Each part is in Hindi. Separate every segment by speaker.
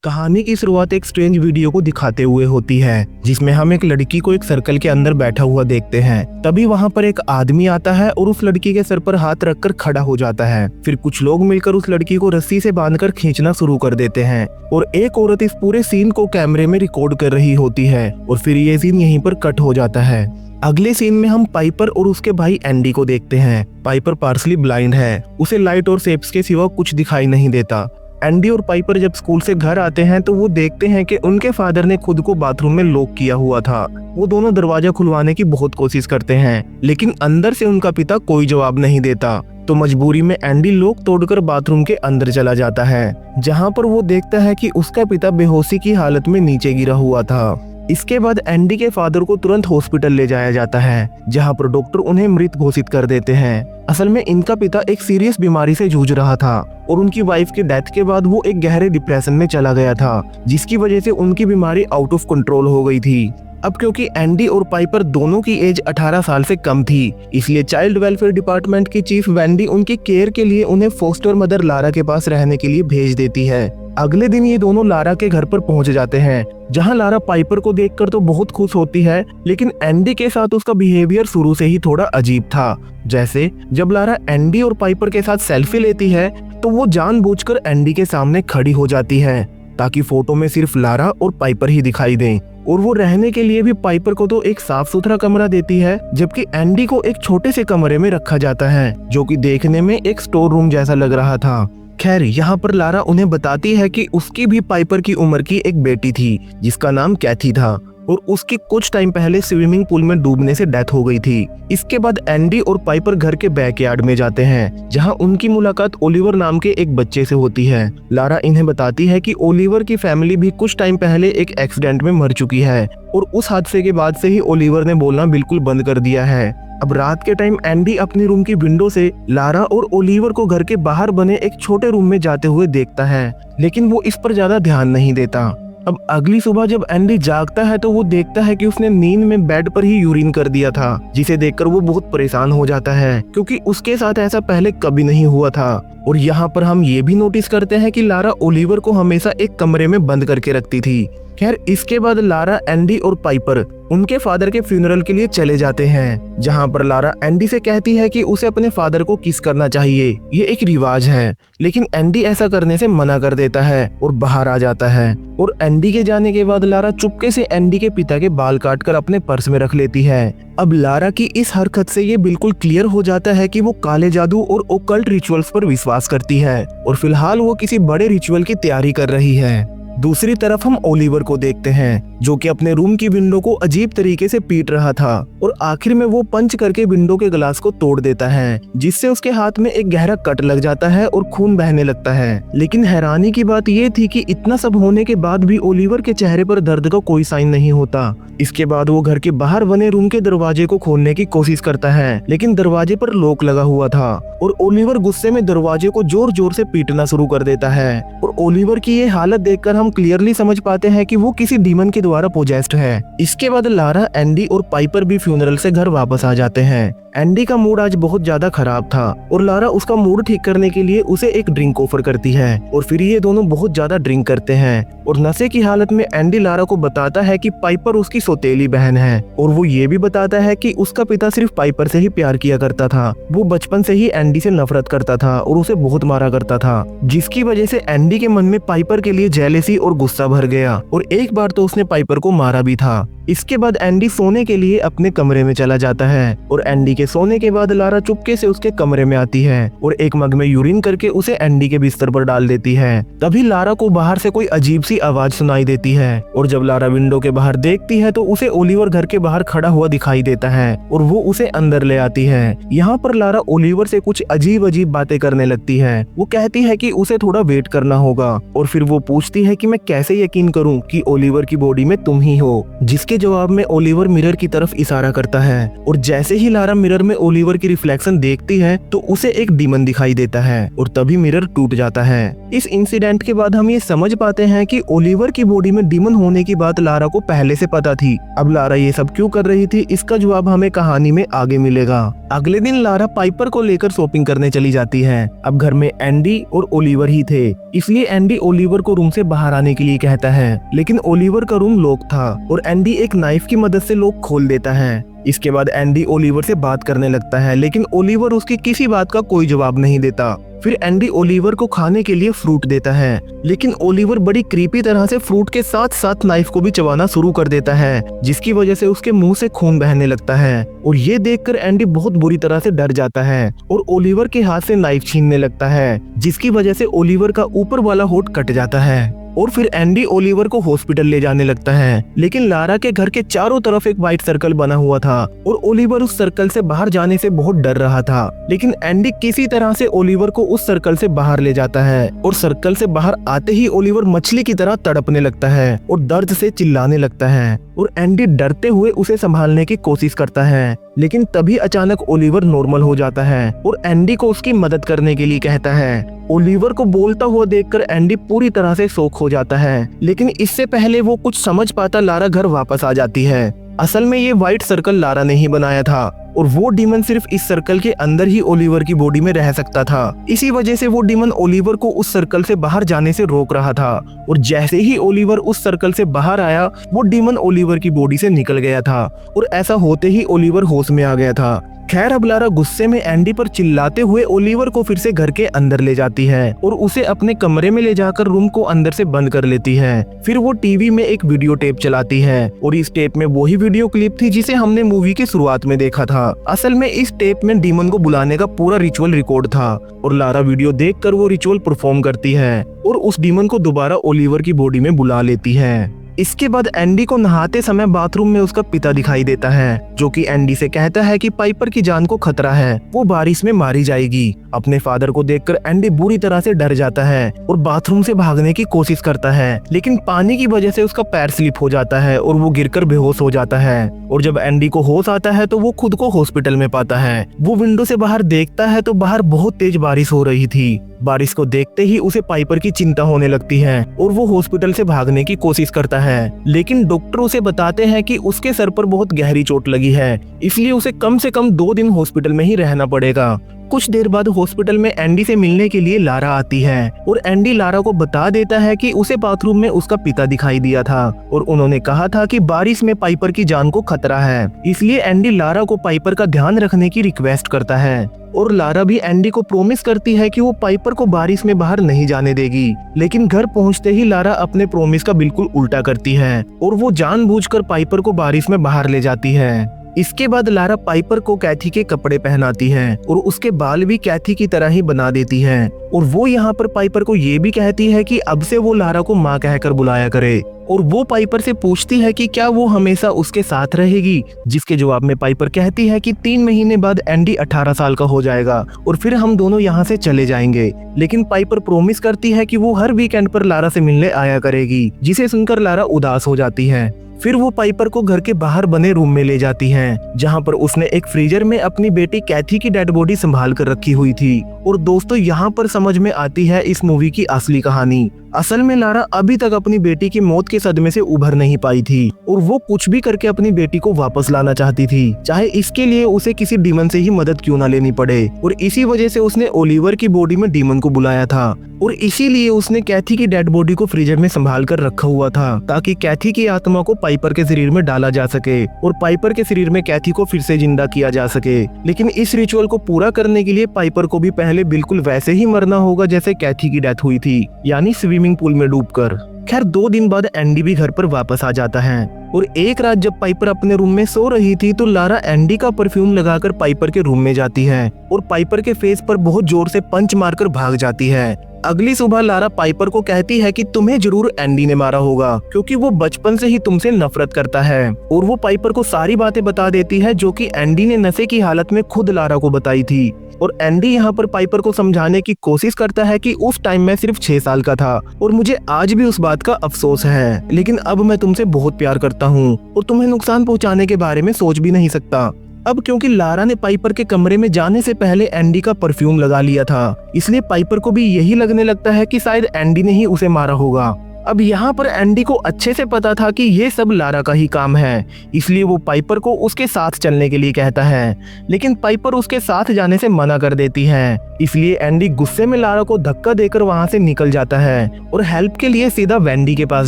Speaker 1: कहानी की शुरुआत एक स्ट्रेंज वीडियो को दिखाते हुए होती है, जिसमें हम एक लड़की को एक सर्कल के अंदर बैठा हुआ देखते हैं। तभी वहां पर एक आदमी आता है और उस लड़की के सर पर हाथ रखकर खड़ा हो जाता है। फिर कुछ लोग मिलकर उस लड़की को रस्सी से बांधकर खींचना शुरू कर देते हैं और एक औरत इस पूरे सीन को कैमरे में रिकॉर्ड कर रही होती है और फिर ये सीन यहीं पर कट हो जाता है। अगले सीन में हम पाइपर और उसके भाई एंडी को देखते हैं। पाइपर पार्सली ब्लाइंड है, उसे लाइट और शेप्स के सिवा कुछ दिखाई नहीं देता। एंडी और पाइपर जब स्कूल से घर आते हैं तो वो देखते हैं कि उनके फादर ने खुद को बाथरूम में लॉक किया हुआ था। वो दोनों दरवाजा खुलवाने की बहुत कोशिश करते हैं, लेकिन अंदर से उनका पिता कोई जवाब नहीं देता। तो मजबूरी में एंडी लॉक तोड़कर बाथरूम के अंदर चला जाता है, जहाँ पर वो देखता है कि उसका पिता बेहोशी की हालत में नीचे गिरा हुआ था। इसके बाद एंडी के फादर को तुरंत हॉस्पिटल ले जाया जाता है, जहां पर डॉक्टर उन्हें मृत घोषित कर देते हैं। असल में इनका पिता एक सीरियस बीमारी से जूझ रहा था और उनकी वाइफ के डेथ के बाद वो एक गहरे डिप्रेशन में चला गया था, जिसकी वजह से उनकी बीमारी आउट ऑफ कंट्रोल हो गई थी। अब क्योंकि एंडी और पाइपर दोनों की एज 18 साल से कम थी, इसलिए चाइल्ड वेलफेयर डिपार्टमेंट की चीफ वेंडी उनकी केयर के लिए उन्हें फोस्टर मदर लारा के पास रहने के लिए भेज देती है। अगले दिन ये दोनों लारा के घर पर पहुंच जाते हैं, जहां लारा पाइपर को देखकर तो बहुत खुश होती है, लेकिन एंडी के साथ उसका बिहेवियर शुरू से ही थोड़ा अजीब था। जैसे जब लारा एंडी और पाइपर के साथ सेल्फी लेती है तो वो जानबूझकर एंडी के सामने खड़ी हो जाती है, ताकि फोटो में सिर्फ लारा और पाइपर ही दिखाई दें। और वो रहने के लिए भी पाइपर को तो एक साफ सुथरा कमरा देती है, जबकि एंडी को एक छोटे से कमरे में रखा जाता है, जो कि देखने में एक स्टोर रूम जैसा लग रहा था। खैर, यहाँ पर लारा उन्हें बताती है कि उसकी भी पाइपर की उम्र की एक बेटी थी, जिसका नाम कैथी था और उसकी कुछ टाइम पहले स्विमिंग पूल में डूबने से डेथ हो गई थी। इसके बाद एंडी और पाइपर घर के बैकयार्ड में जाते हैं, जहां उनकी मुलाकात ओलिवर नाम के एक बच्चे से होती है। लारा इन्हें बताती है कि ओलिवर की फैमिली भी कुछ टाइम पहले एक एक्सीडेंट में मर चुकी है और उस हादसे के बाद से ही ओलिवर ने बोलना बिल्कुल बंद कर दिया है। अब रात के टाइम एंडी अपनी रूम की विंडो से लारा और ओलिवर को घर के बाहर बने एक छोटे रूम में जाते हुए देखता है, लेकिन वो इस पर ज्यादा ध्यान नहीं देता। अब अगली सुबह जब एंडी जागता है तो वो देखता है कि उसने नींद में बेड पर ही यूरिन कर दिया था, जिसे देखकर वो बहुत परेशान हो जाता है, क्योंकि उसके साथ ऐसा पहले कभी नहीं हुआ था। और यहाँ पर हम ये भी नोटिस करते हैं कि लारा ओलिवर को हमेशा एक कमरे में बंद करके रखती थी। खैर, इसके बाद लारा, एंडी और पाइपर उनके फादर के फ्यूनरल के लिए चले जाते हैं, जहां पर लारा एंडी से कहती है कि उसे अपने फादर को किस करना चाहिए, ये एक रिवाज है। लेकिन एंडी ऐसा करने से मना कर देता है और बाहर आ जाता है। और एंडी के जाने के बाद लारा चुपके से एंडी के पिता के बाल काटकर अपने पर्स में रख लेती है। अब लारा की इस हरकत से ये बिल्कुल क्लियर हो जाता है कि वो काले जादू और ओकल्ट रिचुअल्स पर विश्वास करती है और फिलहाल वो किसी बड़े रिचुअल की तैयारी कर रही है। दूसरी तरफ हम ओलिवर को देखते हैं, जो कि अपने रूम की विंडो को अजीब तरीके से पीट रहा था और आखिर में वो पंच करके विंडो के ग्लास को तोड़ देता है, जिससे उसके हाथ में एक गहरा कट लग जाता है और खून बहने लगता है। लेकिन हैरानी की बात ये थी कि इतना सब होने के बाद भी ओलिवर के चेहरे पर दर्द का कोई साइन नहीं होता। इसके बाद वो घर के बाहर बने रूम के दरवाजे को खोलने की कोशिश करता है, लेकिन दरवाजे पर लॉक लगा हुआ था और ओलिवर गुस्से में दरवाजे को जोर जोर से पीटना शुरू कर देता है। और ओलिवर की ये हालत देखकर हम क्लियरली समझ पाते हैं कि वो किसी डीमन के द्वारा पोजेस्ड है। इसके बाद लारा, एंडी और पाइपर भी फ्यूनरल से घर वापस आ जाते हैं। एंडी का मूड आज बहुत ज्यादा खराब था और लारा उसका मूड ठीक करने के लिए उसे एक ड्रिंक ऑफर करती है और फिर ये दोनों बहुत ज्यादा ड्रिंक करते हैं। और नशे की हालत में एंडी लारा को बताता है कि पाइपर उसकी सौतेली बहन है और वो ये भी बताता है कि उसका पिता सिर्फ पाइपर से ही प्यार किया करता था। वो बचपन से ही एंडी से नफरत करता था और उसे बहुत मारा करता था, जिसकी वजह से एंडी के मन में पाइपर के लिए जेलेसी और गुस्सा भर गया और एक बार तो उसने पाइपर को मारा भी था। इसके बाद एंडी सोने के लिए अपने कमरे में चला जाता है और एंडी के सोने के बाद लारा चुपके से उसके कमरे में आती है और एक मग में यूरिन करके उसे एंडी के बिस्तर पर डाल देती है। तभी लारा को बाहर से कोई अजीब सी आवाज सुनाई देती है और जब लारा विंडो के बाहर देखती है तो उसे ओलिवर घर के बाहर खड़ा हुआ दिखाई देता है और वो उसे अंदर ले आती है। यहाँ पर लारा ओलिवर से कुछ अजीब अजीब बातें करने लगती है। वो कहती है कि उसे थोड़ा वेट करना होगा और फिर वो पूछती है कि मैं कैसे यकीन करूँ कि ओलिवर की बॉडी में तुम ही हो, जिसके जिसके जवाब में ओलिवर मिरर की तरफ इशारा करता है और जैसे ही लारा मिरर में ओलिवर की रिफ्लेक्शन देखती है तो उसे एक डीमन दिखाई देता है और तभी मिरर टूट जाता है। इस इंसिडेंट के बाद हम ये समझ पाते हैं कि ओलिवर की बॉडी में डीमन होने की बात लारा को पहले से पता थी। अब लारा ये सब क्यों कर रही थी, इसका जवाब हमें कहानी में आगे मिलेगा। अगले दिन लारा पाइपर को लेकर शॉपिंग करने चली जाती है। अब घर में एंडी और ओलिवर ही थे, इसलिए एंडी ओलिवर को रूम से बाहर आने के लिए कहता है, लेकिन ओलिवर का रूम लॉक था और एंडी एक नाइफ की मदद से लॉक खोल देता है। इसके बाद एंडी ओलिवर से बात करने लगता है, लेकिन ओलिवर उसकी किसी बात का कोई जवाब नहीं देता। फिर एंडी ओलिवर को खाने के लिए फ्रूट देता है, लेकिन ओलिवर बड़ी क्रीपी तरह से फ्रूट के साथ साथ नाइफ को भी चबाना शुरू कर देता है, जिसकी वजह से उसके मुंह से खून बहने लगता है। और ये देखकर एंडी बहुत बुरी तरह से डर जाता है और ओलिवर के हाथ से नाइफ छीनने लगता है, जिसकी वजह से ओलिवर का ऊपर वाला होठ कट जाता है। और फिर एंडी ओलिवर को हॉस्पिटल ले जाने लगता है, लेकिन लारा के घर के चारों तरफ एक व्हाइट सर्कल बना हुआ था और ओलिवर उस सर्कल से बाहर जाने से बहुत डर रहा था। लेकिन एंडी किसी तरह से ओलिवर को उस सर्कल से बाहर ले जाता है और सर्कल से बाहर आते ही ओलिवर मछली की तरह तड़पने लगता है और दर्द से चिल्लाने लगता है और एंडी डरते हुए उसे संभालने की कोशिश करता है, लेकिन तभी अचानक ओलिवर नॉर्मल हो जाता है और एंडी को उसकी मदद करने के लिए कहता है। ओलिवर को बोलता हुआ देखकर एंडी पूरी तरह से शॉक हो जाता है, लेकिन इससे पहले वो कुछ समझ पाता लारा घर वापस आ जाती है। असल में ये व्हाइट सर्कल लारा ने ही बनाया था और वो डीमन सिर्फ इस सर्कल के अंदर ही ओलिवर की बॉडी में रह सकता था। इसी वजह से वो डीमन ओलिवर को उस सर्कल से बाहर जाने से रोक रहा था और जैसे ही ओलिवर उस सर्कल से बाहर आया वो डीमन ओलिवर की बॉडी से निकल गया था और ऐसा होते ही ओलिवर होश में आ गया था। खैर अब लारा गुस्से में एंडी पर चिल्लाते हुए ओलिवर को फिर से घर के अंदर ले जाती है और उसे अपने कमरे में ले जाकर रूम को अंदर से बंद कर लेती है। फिर वो टीवी में एक वीडियो टेप चलाती है और इस टेप में वही वीडियो क्लिप थी जिसे हमने मूवी की शुरुआत में देखा था। असल में इस टेप में डीमन को बुलाने का पूरा रिचुअल रिकॉर्ड था और लारा वीडियो देखकर वो रिचुअल परफॉर्म करती है और उस डीमन को दोबारा ओलिवर की बॉडी में बुला लेती है। इसके बाद एंडी को नहाते समय बाथरूम में उसका पिता दिखाई देता है, जो कि एंडी से कहता है कि पाइपर की जान को खतरा है, वो बारिश में मारी जाएगी। अपने फादर को देखकर एंडी बुरी तरह से डर जाता है और बाथरूम से भागने की कोशिश करता है, लेकिन पानी की वजह से उसका पैर स्लिप हो जाता है और वो गिरकर बेहोश हो जाता है। और जब एंडी को होश आता है तो वो खुद को हॉस्पिटल में पाता है। वो विंडो से बाहर देखता है तो बाहर बहुत तेज बारिश हो रही थी। बारिश को देखते ही उसे पाइपर की चिंता होने लगती है और वो हॉस्पिटल से भागने की कोशिश करता है, लेकिन डॉक्टर उसे बताते हैं कि उसके सर पर बहुत गहरी चोट लगी है, इसलिए उसे कम से कम 2 दिन हॉस्पिटल में ही रहना पड़ेगा। कुछ देर बाद हॉस्पिटल में एंडी से मिलने के लिए लारा आती है और एंडी लारा को बता देता है कि उसे बाथरूम में उसका पिता दिखाई दिया था और उन्होंने कहा था कि बारिश में पाइपर की जान को खतरा है, इसलिए एंडी लारा को पाइपर का ध्यान रखने की रिक्वेस्ट करता है और लारा भी एंडी को प्रॉमिस करती है कि वो पाइपर को बारिश में बाहर नहीं जाने देगी। लेकिन घर पहुंचते ही लारा अपने प्रॉमिस का बिल्कुल उल्टा करती है और वो जानबूझकर पाइपर को बारिश में बाहर ले जाती है। इसके बाद लारा पाइपर को कैथी के कपड़े पहनाती है और उसके बाल भी कैथी की तरह ही बना देती है और वो यहाँ पर पाइपर को ये भी कहती है कि अब से वो लारा को माँ कहकर बुलाया करे और वो पाइपर से पूछती है कि क्या वो हमेशा उसके साथ रहेगी, जिसके जवाब में पाइपर कहती है कि 3 महीने बाद एंडी 18 साल का हो जाएगा और फिर हम दोनों यहाँ से चले जाएंगे। लेकिन पाइपर प्रॉमिस करती है कि वो हर वीकेंड पर लारा से मिलने आया करेगी, जिसे सुनकर लारा उदास हो जाती है। फिर वो पाइपर को घर के बाहर बने रूम में ले जाती हैं, जहां पर उसने एक फ्रीजर में अपनी बेटी कैथी की डेड बॉडी संभाल कर रखी हुई थी। और दोस्तों यहाँ पर समझ में आती है इस मूवी की असली कहानी। असल में लारा अभी तक अपनी बेटी की मौत के सदमे से उभर नहीं पाई थी और वो कुछ भी करके अपनी बेटी को वापस लाना चाहती थी, चाहे इसके लिए उसे किसी डीमन से ही मदद क्यों ना लेनी पड़े। और इसी वजह से उसने ओलिवर की बॉडी में डीमन को बुलाया था और इसीलिए उसने कैथी की डेड बॉडी को फ्रीजर में संभाल कर रखा हुआ था, ताकि कैथी की आत्मा को पाइपर के शरीर में डाला जा सके और पाइपर के शरीर में कैथी को फिर से जिंदा किया जा सके। लेकिन इस रिचुअल को पूरा करने के लिए पाइपर को भी पहले बिल्कुल वैसे ही मरना होगा जैसे कैथी की डेथ हुई थी, यानी स्विमिंग पूल में डूबकर। खैर 2 दिन बाद एंडी भी घर पर वापस आ जाता है और एक रात जब पाइपर अपने रूम में सो रही थी तो लारा एंडी का परफ्यूम लगाकर पाइपर के रूम में जाती है और पाइपर के फेस पर बहुत जोर से पंच मारकर भाग जाती है। अगली सुबह लारा पाइपर को कहती है कि तुम्हें जरूर एंडी ने मारा होगा, क्योंकि वो बचपन से ही तुमसे नफरत करता है। और वो पाइपर को सारी बातें बता देती है जो कि एंडी ने नशे की हालत में खुद लारा को बताई थी। और एंडी यहाँ पर पाइपर को समझाने की कोशिश करता है कि उस टाइम मैं सिर्फ 6 साल का था और मुझे आज भी उस बात का अफसोस है, लेकिन अब मैं तुमसे बहुत प्यार करता हूँ और तुम्हें नुकसान पहुँचाने के बारे में सोच भी नहीं सकता। अब क्योंकि लारा ने पाइपर के कमरे में जाने से पहले एंडी का परफ्यूम लगा लिया था, इसलिए पाइपर को भी यही लगने लगता है कि शायद एंडी ने ही उसे मारा होगा। अब यहाँ पर एंडी को अच्छे से पता था कि ये सब लारा का ही काम है, इसलिए वो पाइपर को उसके साथ चलने के लिए कहता है, लेकिन पाइपर उसके साथ जाने से मना कर देती है। इसलिए एंडी गुस्से में लारा को धक्का देकर वहाँ से निकल जाता है और हेल्प के लिए सीधा वेंडी के पास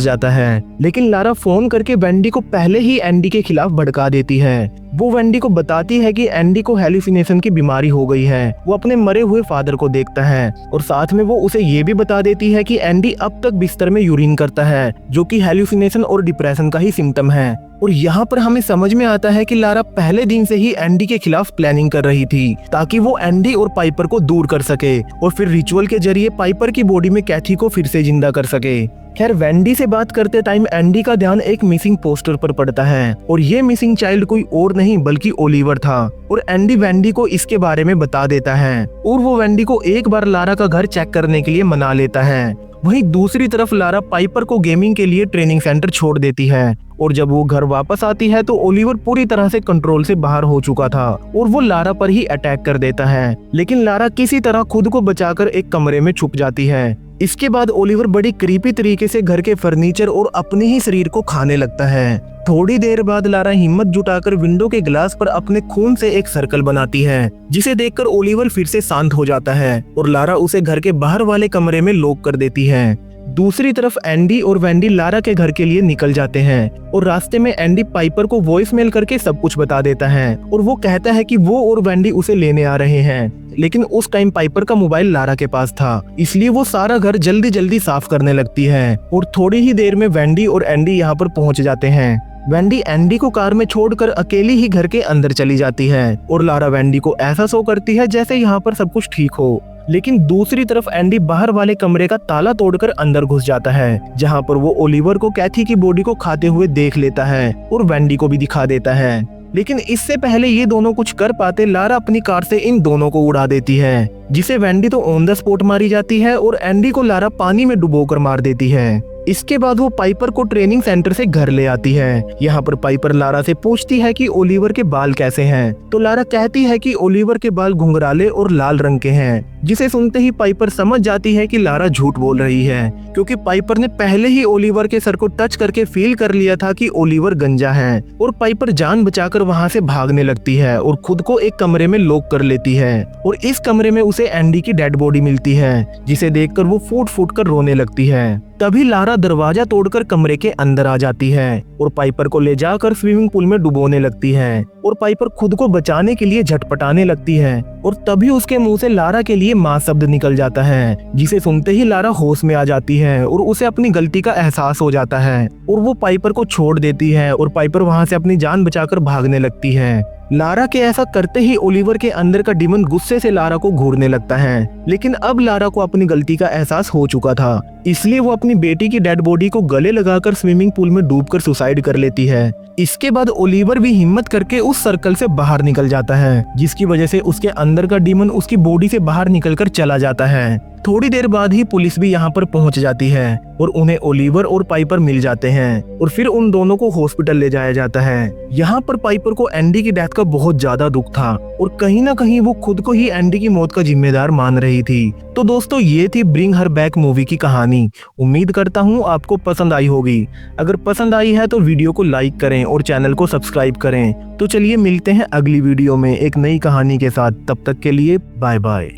Speaker 1: जाता है, लेकिन लारा फोन करके वेंडी को पहले ही एंडी के खिलाफ भड़का देती है। वो वेंडी को बताती है कि एंडी को हेलुसिनेशन की बीमारी हो गई है। वो अपने मरे हुए फादर को देखता है और साथ में वो उसे ये भी बता देती है कि एंडी अब तक बिस्तर में यूरिन करता है, जो कि हेलुसिनेशन और डिप्रेशन का ही सिम्टम है। और यहाँ पर हमें समझ में आता है कि लारा पहले दिन से ही एंडी के खिलाफ प्लानिंग कर रही थी, ताकि वो एंडी और पाइपर को दूर कर सके और फिर रिचुअल के जरिए पाइपर की बॉडी में कैथी को फिर से जिंदा कर सके। खैर, वेंडी से बात करते टाइम एंडी का ध्यान एक मिसिंग पोस्टर पर पड़ता है और ये मिसिंग चाइल्ड कोई और नहीं बल्कि ओलिवर था और एंडी वेंडी को इसके बारे में बता देता है और वो वेंडी को एक बार लारा का घर चेक करने के लिए मना लेता है। वहीं दूसरी तरफ लारा पाइपर को गेमिंग के लिए ट्रेनिंग सेंटर छोड़ देती है और जब वो घर वापस आती है तो ओलिवर पूरी तरह से कंट्रोल से बाहर हो चुका था और वो लारा पर ही अटैक कर देता है, लेकिन लारा किसी तरह खुद को बचाकर एक कमरे में छुप जाती है। इसके बाद ओलिवर बड़ी क्रीपी तरीके से घर के फर्नीचर और अपने ही शरीर को खाने लगता है। थोड़ी देर बाद लारा हिम्मत जुटाकर विंडो के ग्लास पर अपने खून से एक सर्कल बनाती है, जिसे देखकर ओलिवर फिर से शांत हो जाता है और लारा उसे घर के बाहर वाले कमरे में लॉक कर देती है। दूसरी तरफ एंडी और वेंडी लारा के घर के लिए निकल जाते हैं और रास्ते में एंडी पाइपर को वॉइस मेल करके सब कुछ बता देता है और वो कहता है कि वो और वेंडी उसे लेने आ रहे हैं, लेकिन उस टाइम पाइपर का मोबाइल लारा के पास था, इसलिए वो सारा घर जल्दी जल्दी साफ करने लगती है और थोड़ी ही देर में वेंडी और एंडी यहाँ पर पहुँच जाते हैं। वेंडी एंडी को कार में छोड़कर अकेली ही घर के अंदर चली जाती है और लारा वेंडी को ऐसा शो करती है जैसे यहाँ पर सब कुछ ठीक हो, लेकिन दूसरी तरफ एंडी बाहर वाले कमरे का ताला तोड़कर अंदर घुस जाता है, जहाँ पर वो ओलिवर को कैथी की बॉडी को खाते हुए देख लेता है और वेंडी को भी दिखा देता है। लेकिन इससे पहले ये दोनों कुछ कर पाते, लारा अपनी कार से इन दोनों को उड़ा देती है, जिसे वेंडी तो ऑन द स्पॉट मारी जाती है और एंडी को लारा पानी में डुबोकर मार देती है। इसके बाद वो पाइपर को ट्रेनिंग सेंटर से घर ले आती है। यहाँ पर पाइपर लारा से पूछती है कि ओलिवर के बाल कैसे हैं, तो लारा कहती है कि ओलिवर के बाल घुंघराले और लाल रंग के हैं, जिसे सुनते ही पाइपर समझ जाती है कि लारा झूठ बोल रही है, क्योंकि पाइपर ने पहले ही ओलिवर के सर को टच करके फील कर लिया था कि ओलिवर गंजा है। और पाइपर जान बचाकर वहाँ से भागने लगती है और खुद को एक कमरे में लॉक कर लेती है और इस कमरे में उसे एंडी की डेड बॉडी मिलती है, जिसे देखकर वो फूट फूट कर रोने लगती है। तभी लारा दरवाजा तोड़कर कमरे के अंदर आ जाती है और पाइपर को ले जाकर स्विमिंग पूल में डुबोने लगती है और पाइपर खुद को बचाने के लिए झटपटाने लगती है और तभी उसके मुंह से लारा के लिए माँ शब्द निकल जाता है, जिसे सुनते ही लारा होश में आ जाती है और उसे अपनी गलती का एहसास हो जाता है और वो पाइपर को छोड़ देती है और पाइपर वहाँ से अपनी जान बचाकर भागने लगती है। लारा के ऐसा करते ही ओलिवर के अंदर का डिमन गुस्से से लारा को घूरने लगता है, लेकिन अब लारा को अपनी गलती का एहसास हो चुका था, इसलिए वो अपनी बेटी की डेड बॉडी को गले लगाकर स्विमिंग पूल में डूबकर सुसाइड कर लेती है। इसके बाद ओलिवर भी हिम्मत करके उस सर्कल से बाहर निकल जाता है, जिसकी वजह से उसके अंदर का डिमन उसकी बॉडी से बाहर निकलकर चला जाता है। थोड़ी देर बाद ही पुलिस भी यहाँ पर पहुँच जाती है और उन्हें ओलिवर और पाइपर मिल जाते हैं और फिर उन दोनों को हॉस्पिटल ले जाया जाता है। यहाँ पर पाइपर को एंडी की डेथ का बहुत ज्यादा दुख था और कहीं ना कहीं वो खुद को ही एंडी की मौत का जिम्मेदार मान रही थी। तो दोस्तों, ये थी ब्रिंग हर बैक मूवी की कहानी। उम्मीद करता हूँ आपको पसंद आई होगी। अगर पसंद आई है तो वीडियो को लाइक करें और चैनल को सब्सक्राइब करें। तो चलिए मिलते हैं अगली वीडियो में एक नई कहानी के साथ। तब तक के लिए बाय बाय।